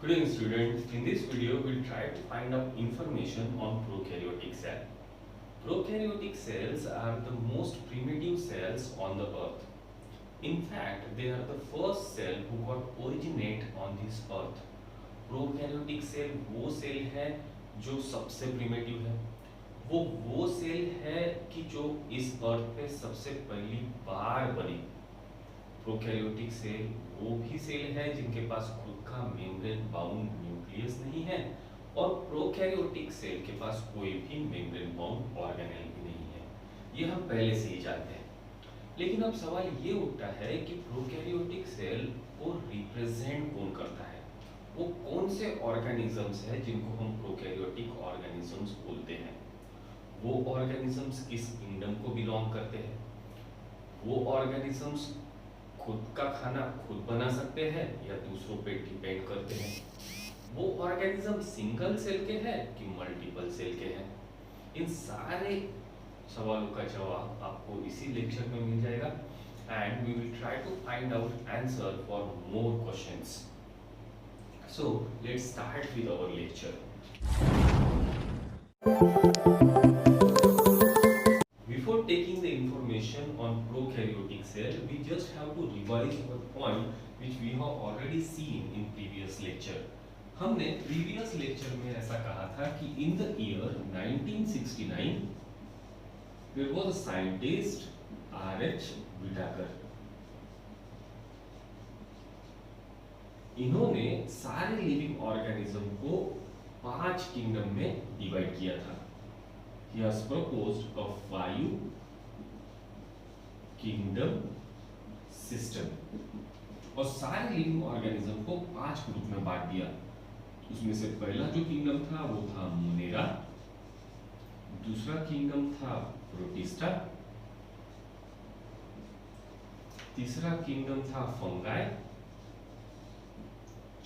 Good evening students. In this video we'll try to find out information on prokaryotic cell. Prokaryotic cells are the most primitive cells on the earth. In fact, they are the first cell who got originate on this earth. Prokaryotic cell वो cell है जो सबसे primitive है। वो cell है कि जो इस अर्थ पे सबसे पहली बार बनी। प्रोकैरियोटिक सेल वो भी सेल है जिनके पास खुद का मेम्ब्रेन बाउंड न्यूक्लियस नहीं है और प्रोकैरियोटिक सेल के पास कोई भी मेम्ब्रेन बाउंड ऑर्गेनेल भी नहीं है। ये हम पहले से ही जानते हैं। लेकिन अब सवाल ये उठता है कि प्रोकैरियोटिक सेल को रिप्रेजेंट कौन करता है, वो कौन से ऑर्गेनिजम्स है जिनको हम प्रोकैरियोटिक ऑर्गेनिजम्स बोलते हैं। वो ऑर्गेनिजम्स किस किंगडम को बिलोंग करते हैं, वो ऑर्गेनिजम्स खुद का खाना खुद बना सकते हैं या दूसरों पे डिपेंड करते हैं, वो ऑर्गेनिज्म सिंगल सेल के हैं कि मल्टीपल सेल के हैं। इन सारे सवालों का जवाब आपको इसी लेक्चर में मिल जाएगा and we will try to find out answer for more questions. So let's start with our lecture. Before taking the information on prokaryotic cell, we just have to revise our point which we have already seen in previous lecture. हमने previous lecture में ऐसा कहा था कि in the year 1969 there was a scientist R.H. Whittaker. इन्होंने सारे living organism को 5 kingdom में डिवाइड किया था। He has proposed a 5 kingdom system और सारे लिविंग ऑर्गेनिज्म को 5 ग्रुप में बांट दिया। उसमें से पहला जो किंगडम था वो था मोनेरा, दूसरा किंगडम था प्रोटिस्टा, तीसरा किंगडम था फंगाई,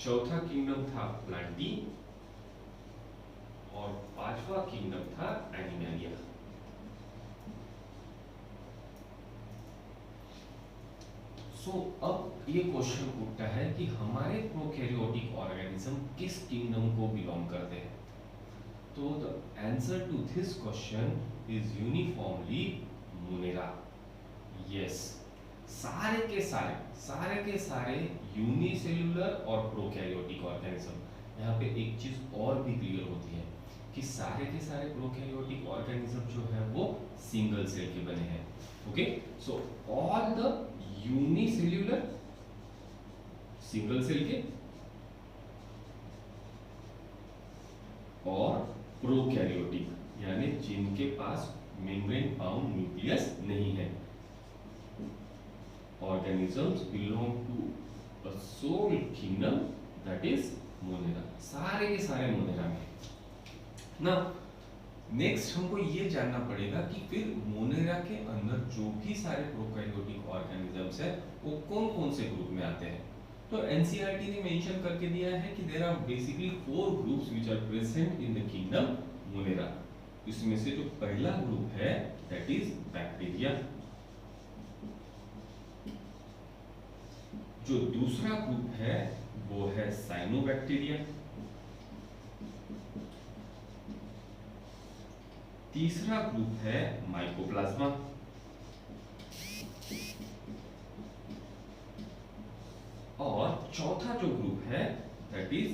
चौथा किंगडम था प्लांटी और पांचवा किंगडम था एनिमेलिया। अब ये क्वेश्चन उठता है कि हमारे प्रोकैरियोटिक ऑर्गेनिज्म किस किंगडम को बिलोंग करते हैं। तो the answer to this question is uniformly Monera. Yes, सारे के सारे यूनिसेल्युलर और प्रोकैरियोटिक ऑर्गेनिज्म। यहाँ पे एक चीज और भी क्लियर होती है कि सारे के सारे प्रोकैरियोटिक ऑर्गेनिज्म जो है वो सिंगल सेल के बने हैं। Okay, so all the unicellular single cell के और प्रोकैरियोटिक यानी जिनके पास मेम्ब्रेन बाउंड न्यूक्लियस नहीं है organisms belong to a sole kingdom that is Monera. सारे के सारे मोनेरा में। ना नेक्स्ट हमको ये जानना पड़ेगा कि फिर मोनेरा के अंदर जो भी सारे प्रोकैरियोटिक ऑर्गेनिजम्स है वो कौन कौन से ग्रुप में आते हैं। तो एनसीईआरटी ने मेंशन करके दिया है कि there are basically 4 groups which are present in the kingdom Monera. इसमें से जो पहला ग्रुप है दैट इज बैक्टीरिया, जो दूसरा ग्रुप है वो है साइनोबैक्टीरिया, तीसरा ग्रुप है माइकोप्लाज्मा और चौथा जो ग्रुप है that is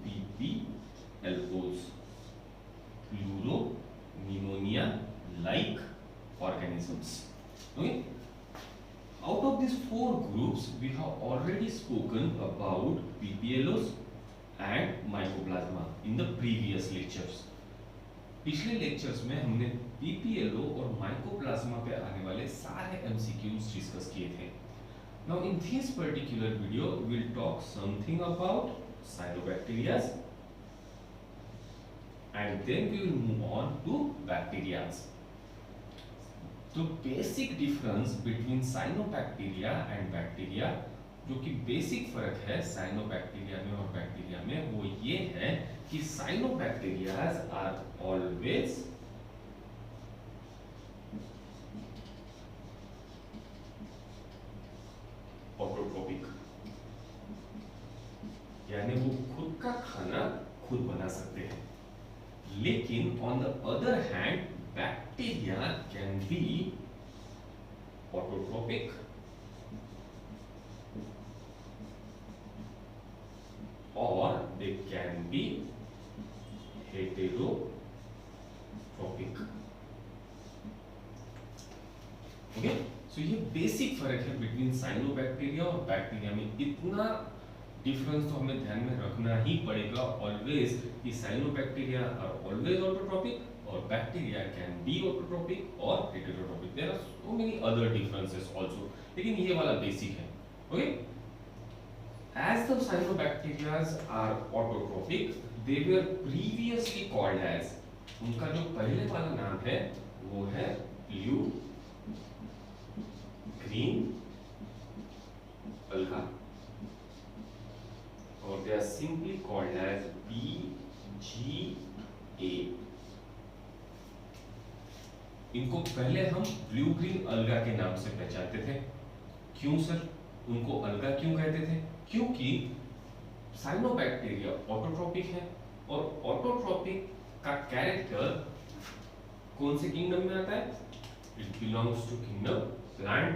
PPLOs, pleuropneumonia like organisms. Okay, out of these 4 groups we have already spoken about PPLOs and mycoplasma in the previous lectures. पिछले लेक्चर्स में हमने पीपीएलओ और माइकोप्लाज्मा पे आने वाले सारे एमसीक्यूज डिस्कस किए थे। Now in this particular video we will talk something about cyanobacterias and then we will move on to bacterias. तो basic difference between cyanobacteria and bacteria, जो कि बेसिक फर्क है साइनोबैक्टीरिया में और बैक्टीरिया में, वो ये है कि साइनोबैक्टीरियाज आर ऑलवेज ऑटोट्रोपिक, यानी वो खुद का खाना खुद बना सकते हैं। लेकिन on the other hand bacteria can be autotropic or they can be heterotrophic. Okay, so ये बेसिक फर्क है बिटवीन साइनोबैक्टीरिया और बैक्टीरिया में। इतना डिफरेंस तो हमें ध्यान में रखना ही पड़ेगा ऑलवेज कि साइनोबैक्टीरिया आर ऑलवेज ऑटोट्रोपिक और बैक्टीरिया कैन बी ऑटोट्रोपिक और heterotropic. There are so many other differences also, लेकिन ये वाला बेसिक है। Okay, as the cyanobacteria are autotrophic, they were previously called as, उनका जो पहले वाला नाम है वो है blue green alga, or they are simply called as BGA. इनको पहले हम ब्लू ग्रीन अलगा के नाम से पहचानते थे। क्यों सर, उनको अलगा क्यों कहते थे? क्योंकि साइनोबैक्टीरिया ऑटोट्रोपिक है और ऑटोट्रोपिक का कैरेक्टर कौन से किंगडम में आता है? It belongs to kingdom plant.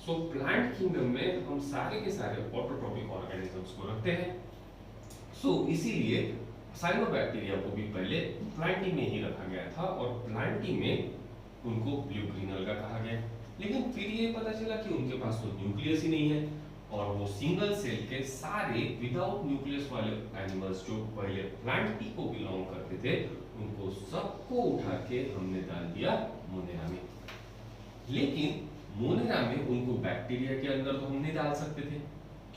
So plant kingdom में हम सारे के सारे ऑटोट्रोपिक ऑर्गेनिजम्स को रखते हैं। सो इसीलिए साइनोबैक्टीरिया को भी पहले प्लांटी में ही रखा गया था और प्लांटी में उनको ब्लू ग्रीन अलगा कहा गया। लेकिन फिर ये पता चला कि उनके पास तो न्यूक्लियस ही नहीं है और वो सिंगल सेल के सारे विदाउट न्यूक्लियस वाले एनिमल्स जो पहले प्लांटी को बिलोंग करते थे उनको सबको उठा के हमने डाल दिया मोनेरा में। लेकिन मोनेरा में उनको बैक्टीरिया के अंदर तो हम नहीं डाल सकते थे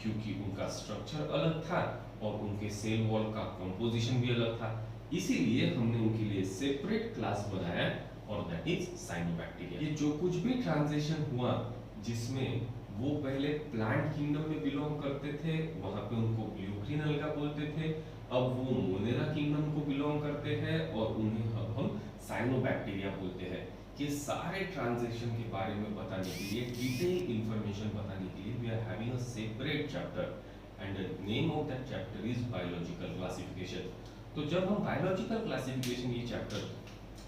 क्योंकि उनका स्ट्रक्चर अलग था और उनके सेल वॉल का कंपोजिशन भी अलग था। इसीलिए हमने उनके लिए सेपरेट क्लास बनाया और दैट इज साइनोबैक्टीरिया। ये जो कुछ भी ट्रांजिशन हुआ जिसमें वो पहले प्लांट किंगडम में बिलोंग करते थे, वहां पे उनको ब्लू ग्रीन अलगा बोलते थे, अब वो मोनेरा किंगडम को बिलोंग करते हैं और उन्हें अब हम साइनोबैक्टीरिया बोलते हैं। ये सारे ट्रांजिशन के बारे में बताने के लिए, डिटेल इंफॉर्मेशन बताने के लिए we are having a separate chapter and the name of that chapter is biological classification. तो जब हम बायोलॉजिकल क्लासिफिकेशन ये चैप्टर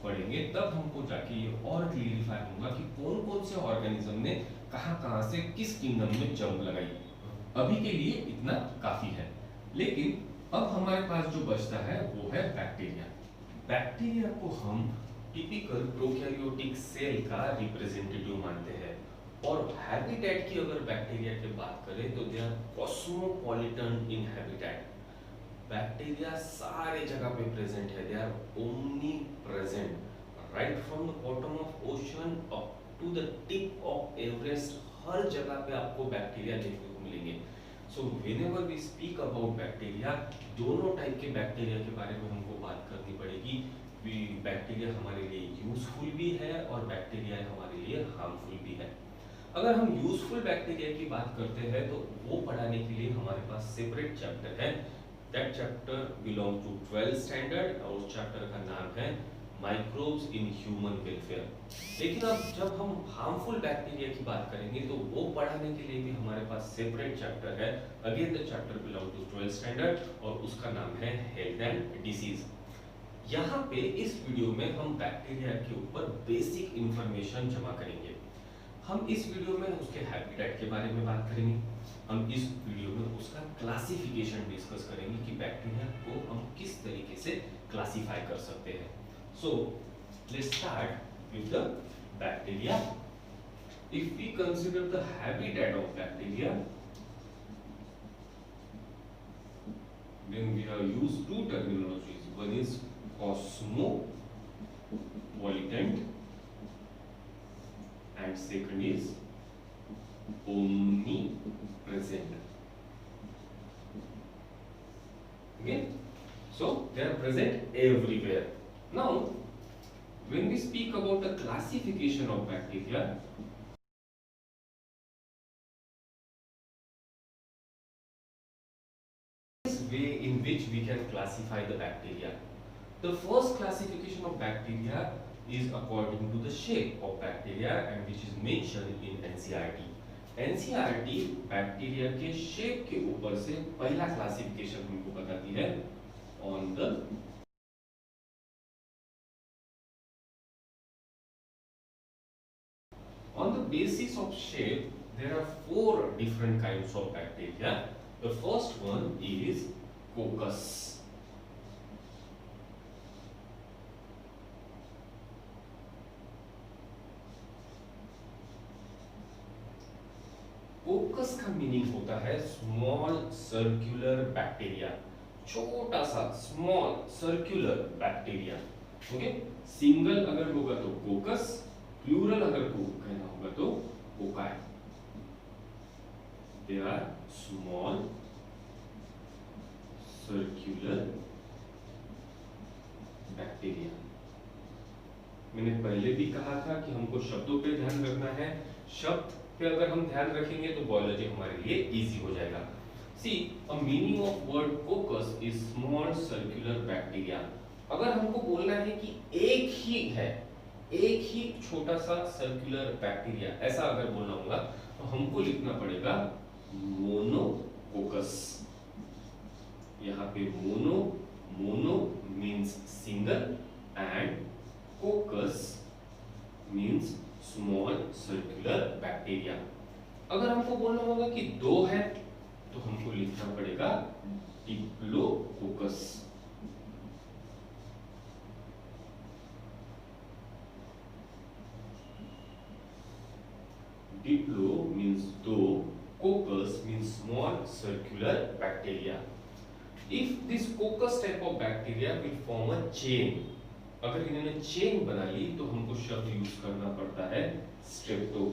पढ़ेंगे तब हमको जाके ये और क्लियरिफाई होगा कि कौन कौन से ऑर्गेनिज्म ने कहां से किस किंगडम में जंप लगाई। अभी के लिए इतना काफी है, लेकिन अब हमारे पास जो बचता है वो है बैक्टीरिया। बैक्टीरिया को हम टिपिकल प्रोकैरियोटिक सेल का रिप्रेजेंटेटिव मानते हैं और हैबिटेट की अगर बैक्टीरिया की बात करें तो they are cosmopolitan in habitat. Bacteria सारे जगह पे प्रेजेंट है, they are omnipresent right from the bottom of ocean up to the tip of Everest. हर जगह पे आपको बैक्टीरिया देखने को मिलेंगे। So whenever we speak about bacteria, दोनों टाइप के बैक्टीरिया के बारे में हमको बात करनी पड़ेगी। बैक्टीरिया हमारे लिए यूजफुल भी है और बैक्टीरिया हमारे लिए हार्मफुल भी है। अगर हम यूजफुल बैक्टीरिया की बात करते हैं तो वो पढ़ाने के लिए हमारे पास सेपरेट चैप्टर है। That chapter belong to 12th standard और उस चैप्टर का नाम है माइक्रोब्स इन ह्यूमन वेलफेयर। लेकिन अब जब हम हार्मफुल बैक्टीरिया की बात करेंगे तो वो पढ़ाने के लिए भी हमारे पास सेपरेट चैप्टर है। Again the chapter belong to 12th standard और उसका नाम है हेल्थ एंड डिसीज। यहाँ पे इस वीडियो में हम बैक्टीरिया के ऊपर बेसिक इंफॉर्मेशन जमा करेंगे। हम इस वीडियो में उसके हैबिटेट के बारे में बात करेंगे। हम इस वीडियो में उसका क्लासिफिकेशन डिस्कस करेंगे कि बैक्टीरिया को हम किस तरीके से क्लासिफाई कर सकते हैं। So let's start with the bacteria. If we consider the habitat of bacteria, then we have used two terminologies. One is cosmopolitan and second is omnipresent. Okay, so they are present everywhere. Now when we speak about the classification of bacteria, way in which we can classify the bacteria. The first classification of bacteria is according to the shape of bacteria and which is mentioned in NCERT. NCERT bacteria के shape के ऊपर से पहला classification हमको बताती है on the on the basis of shape. There are four different kinds of bacteria. The first one is coccus. कोकस का meaning होता है स्मॉल सर्कुलर बैक्टीरिया, छोटा सा small circular bacteria. Okay, single अगर होगा तो कोकस, प्लूरल अगर को कहना होगा तो cocci. They are small circular bacteria. मैंने पहले भी कहा था कि हमको शब्दों पे ध्यान रखना है, शब्द पे अगर हम ध्यान रखेंगे तो बायोलॉजी हमारे लिए इजी हो जाएगा। See a meaning of word coccus is small circular bacteria. अगर हमको बोलना है कि एक ही है, एक ही छोटा सा सर्कुलर बैक्टीरिया, ऐसा अगर बोलना होगा तो हमको लिखना पड़ेगा मोनोकोकस। यहाँ पे mono means single and कोकस means small circular bacteria. अगर हमको बोलना होगा कि दो है तो हमको लिखना पड़ेगा डिप्लोकोकस। Diplo means दो, coccus means small circular bacteria. If this coccus type of bacteria will form a chain, अगर इन्होंने चेन बना ली तो हमको शब्द यूज करना पड़ता है strepto.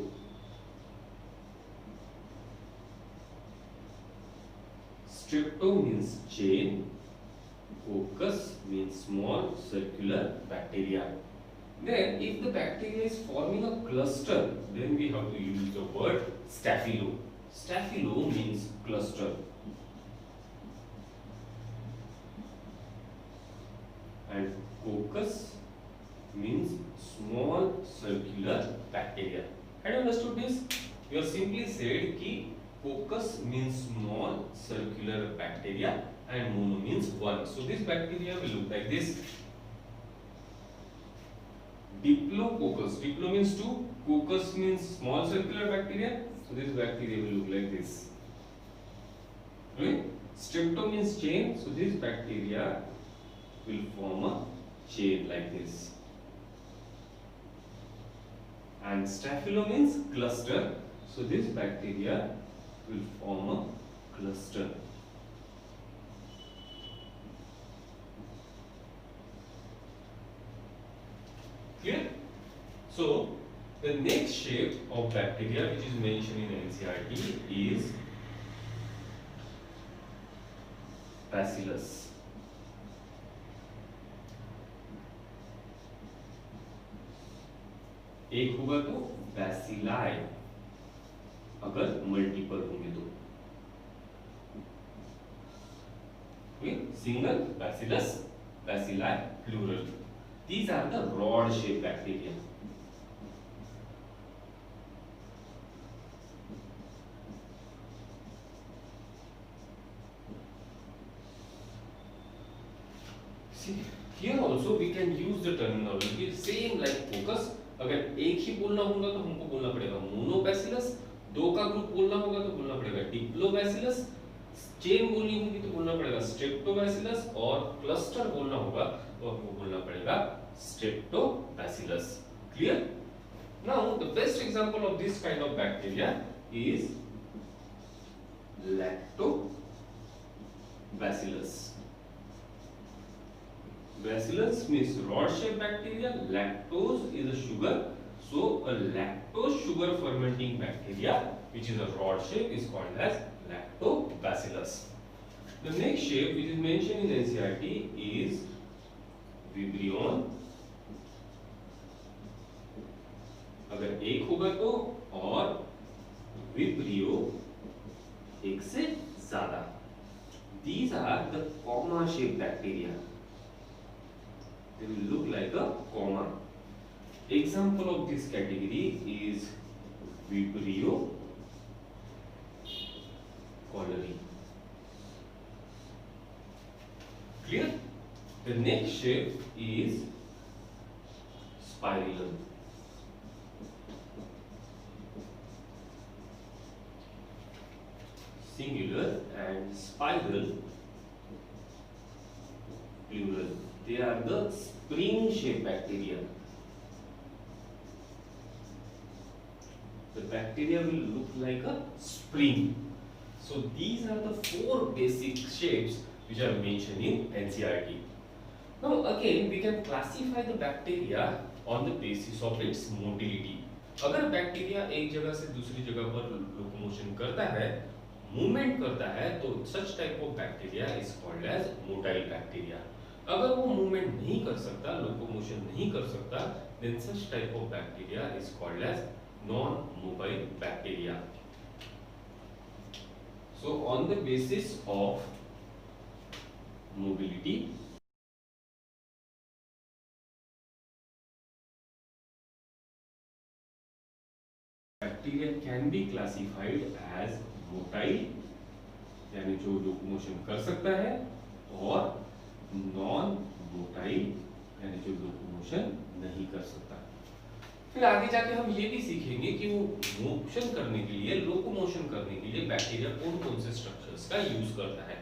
Strepto means chain, कोकस means small circular bacteria. Then if the bacteria is forming a cluster, then we have to use the word staphylo. Staphylo means cluster. And coccus means small circular bacteria. Had you understood this? You have simply said कि coccus means small circular bacteria and mono means one. So this bacteria will look like this. Diplococcus. Diplo means two. Coccus means small circular bacteria. So this bacteria will look like this. Okay? Strepto means chain. So this bacteria will form a chain like this. And Staphylo means cluster. So this bacteria will form a cluster. Clear? So the next shape of bacteria which is mentioned in NCERT is Bacillus. एक होगा तो bacilli, अगर multiple होंगे तो single bacillus, bacilli plural. These are the rod shaped bacteria. See, here also we can use the terminology same like focus. अगर एक ही बोलना होगा तो हमको बोलना पड़ेगा मोनोबैसिलस, दो का ग्रुप बोलना होगा तो बोलना पड़ेगा डिप्लोबैसिलस, चेन बोलनी होगी तो बोलना पड़ेगा स्ट्रेप्टोबैसिलस, और क्लस्टर बोलना होगा तो हमको बोलना पड़ेगा स्ट्रेप्टोबैसिलस. Clear? Now the best example of this kind of bacteria is lactobacillus. Bacillus means rod-shaped bacteria. Lactose is a sugar, so a lactose sugar fermenting bacteria, which is a rod shape, is called as lactobacillus. The next shape which is mentioned in NCERT is Vibrion. अगर एक होगा तो, और Vibrio एक से ज्यादा. These are the comma-shaped bacteria. They will look like a comma. Example of this category is Vibrio colliery. Clear? The next shape is spiralum. Singular and spiral plural. They are the spring shaped bacteria. The bacteria will look like a spring. So these are the 4 basic shapes which are mentioned in NCERT. Now again we can classify the bacteria on the basis of its motility. अगर bacteria एक जगह से दूसरी जगह पर locomotion करता है, movement करता है, तो such type of bacteria is called as motile bacteria. अगर वो मूवमेंट नहीं कर सकता, लोकोमोशन नहीं कर सकता, then such type of bacteria is called as non-mobile bacteria. So on the basis of mobility, bacteria can be classified as motile, यानी जो लोकोमोशन कर सकता है, और non-motile, यानी जो लोकोमोशन नहीं कर सकता। फिर आगे जाके हम ये भी सीखेंगे कि वो मोशन करने के लिए, लोकोमोशन करने के लिए बैक्टीरिया कौन-कौन से स्ट्रक्चर्स का यूज करता है।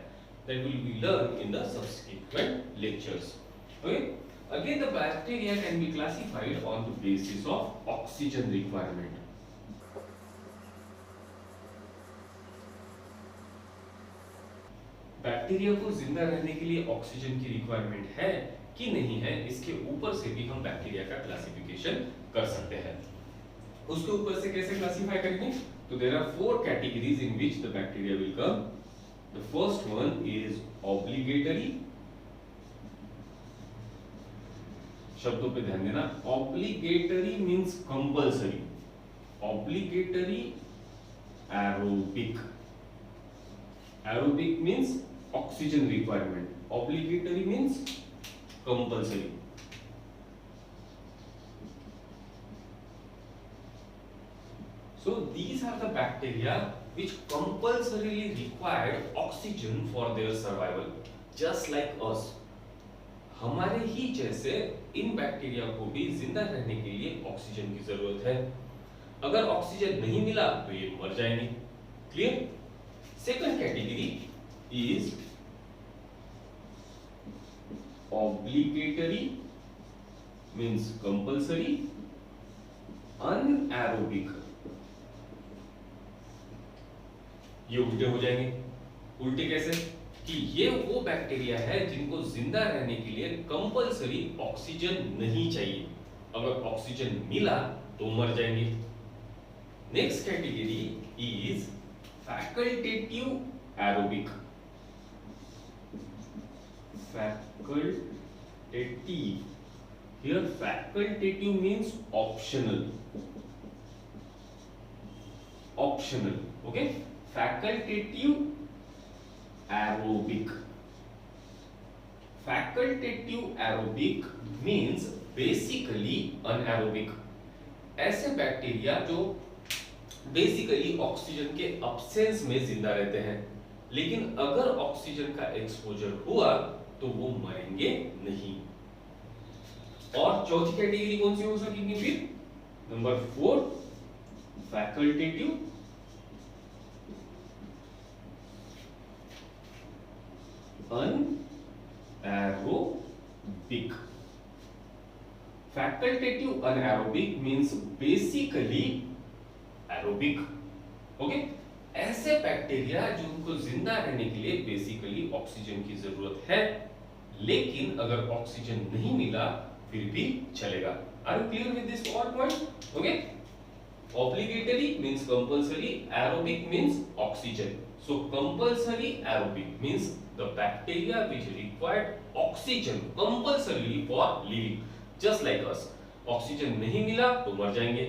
That will be learned in the subsequent lectures. Okay? Again, the bacteria can be classified on the basis of oxygen requirement. Bacteria को जिंदा रहने के लिए ऑक्सीजन की रिक्वायरमेंट है कि नहीं है, इसके ऊपर से भी हम बैक्टीरिया का क्लासिफिकेशन कर सकते हैं। उसके ऊपर से कैसे क्लासिफाई करेंगे? तो there are 4 categories in which the bacteria will come. The first one is obligatory. शब्दों पे ध्यान देना. Obligatory means compulsory. Obligatory aerobic. Aerobic means oxygen requirement. Obligatory means compulsory. So these are the bacteria which compulsorily require oxygen for their survival, just like us. हमारे ही जैसे इन bacteria को भी जिंदा रहने के लिए ऑक्सीजन की जरूरत है. अगर ऑक्सीजन नहीं मिला तो ये मर जाएंगे. Clear? Second category is obligatory means compulsory. Anaerobic, ये उल्टे हो जाएंगे. उल्टे कैसे? कि ये वो बैक्टीरिया है जिनको जिंदा रहने के लिए कंपल्सरी ऑक्सीजन नहीं चाहिए. अगर ऑक्सीजन मिला तो मर जाएंगे. Next category is facultative aerobic. Facultative. Here facultative means optional. Optional. Okay? Facultative aerobic. Facultative aerobic means basically anaerobic. ऐसे बैक्टीरिया जो बेसिकली ऑक्सीजन के अब्सेंस में जिंदा रहते हैं, लेकिन अगर ऑक्सीजन का एक्सपोजर हुआ तो वो मरेंगे नहीं. और चौथी कैटेगरी कौन सी हो सकेगी फिर? Number 4 facultative anaerobic. Facultative anaerobic means basically aerobic. Okay? ऐसे बैक्टीरिया जिनको जिंदा रहने के लिए बेसिकली ऑक्सीजन की जरूरत है, लेकिन अगर ऑक्सीजन नहीं मिला फिर भी चलेगा. Are you clear with this all point? Okay? Obligatory means compulsory, aerobic means oxygen. So compulsory aerobic means the bacteria which required oxygen compulsorily for living, just like us. Oxygen नहीं मिला तो मर जाएंगे.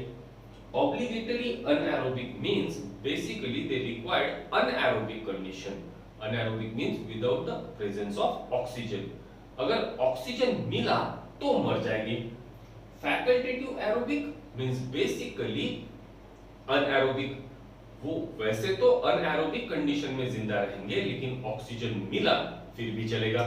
Obligatory anaerobic means basically they required anaerobic condition. Anaerobic means without the presence of oxygen. अगर oxygen मिला तो मर जाएंगे. Facultative aerobic means basically anaerobic. वो वैसे तो अनएरोबिक कंडीशन में जिंदा रहेंगे, लेकिन ऑक्सीजन मिला फिर भी चलेगा।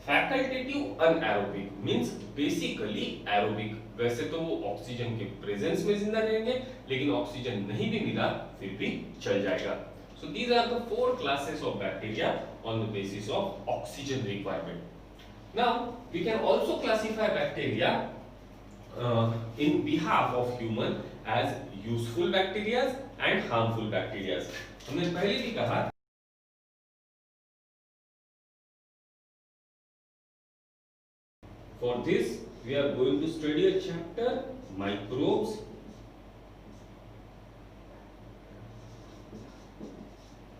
Facultative anaerobic means basically aerobic, वैसे तो वो ऑक्सीजन के प्रेजेंस में जिंदा रहेंगे, लेकिन ऑक्सीजन नहीं भी मिला फिर भी चल जाएगा। So these are the four classes of bacteria on the basis of oxygen requirement. Now we can also classify bacteria in behalf of human as useful bacteria and harmful bacteria. हमने पहले भी कहा for this we are going to study a chapter microbes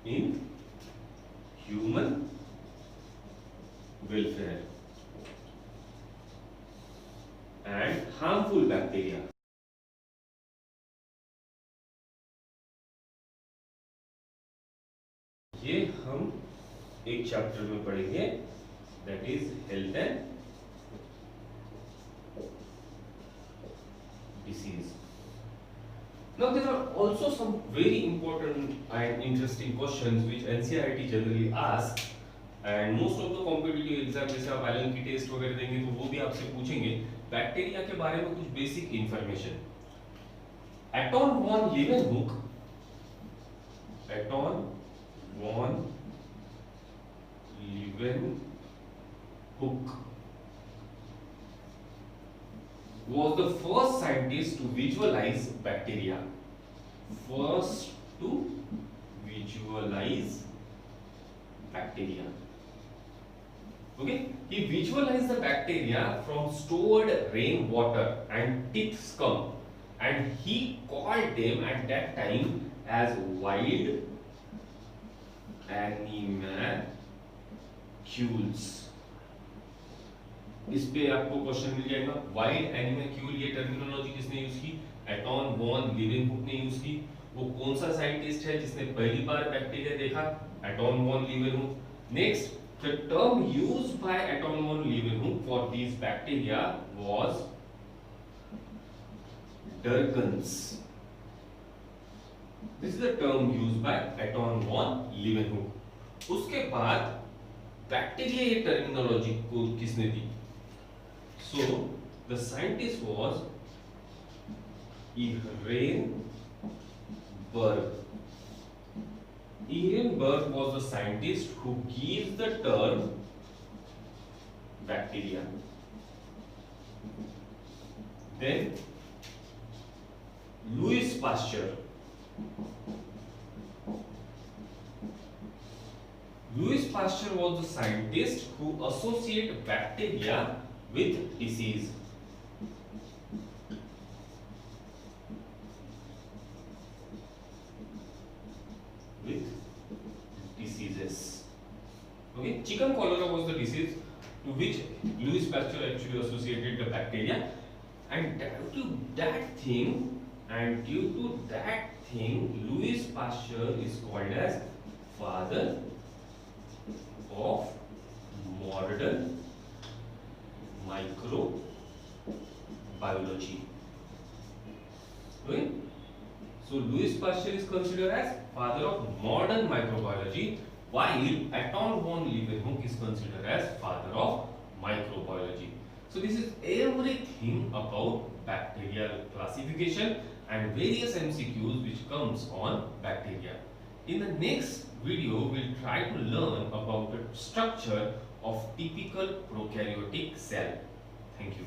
in human welfare and harmful bacteria. ये हम एक chapter में पढ़ेंगे, that is health and disease. Now there are also some very important and interesting questions which NCERT generally asks, and most of the competitive exam जैसे आप Elon की test वगैरह देंगे तो वो भी आपसे पूछेंगे बैक्टीरिया के बारे में कुछ basic information. Anton van Leeuwenhoek, Anton van Leeuwenhoek was the first scientist to visualize bacteria. First to visualize bacteria. Okay, he visualized the bacteria from stored rainwater and thick scum, and he called them at that time as wild animalcules. इस पे आपको question मिल जाएगा। Wild एनिमल्क्यूल ये terminology किसने use की? एटॉन van Leeuwenhoek ने use की। वो कौन सा साइंटिस्ट है जिसने पहली बार बैक्टीरिया देखा? Anton van Leeuwenhoek. Next, the term used by Anton van Leeuwenhoek for these bacteria was durgans. This is the term used by Anton van Leeuwenhoek. उसके बाद बैक्टीरिया ये टर्मिनोलॉजी को किसने दी? So the scientist was Ehrenberg. Ehrenberg was the scientist who gives the term bacteria. Then Louis Pasteur. Louis Pasteur was the scientist who associated bacteria with disease. With diseases. Okay, chicken cholera was the disease to which Louis Pasteur actually associated the bacteria, and due to that thing, Louis Pasteur is called as father of modern microbiology. Okay? So Louis Pasteur is considered as father of modern microbiology, while Anton von Leeuwenhoek is considered as father of microbiology. So this is everything about bacterial classification and various MCQs which comes on bacteria. In the next video, we'll try to learn about the structure of typical prokaryotic cell. Thank you.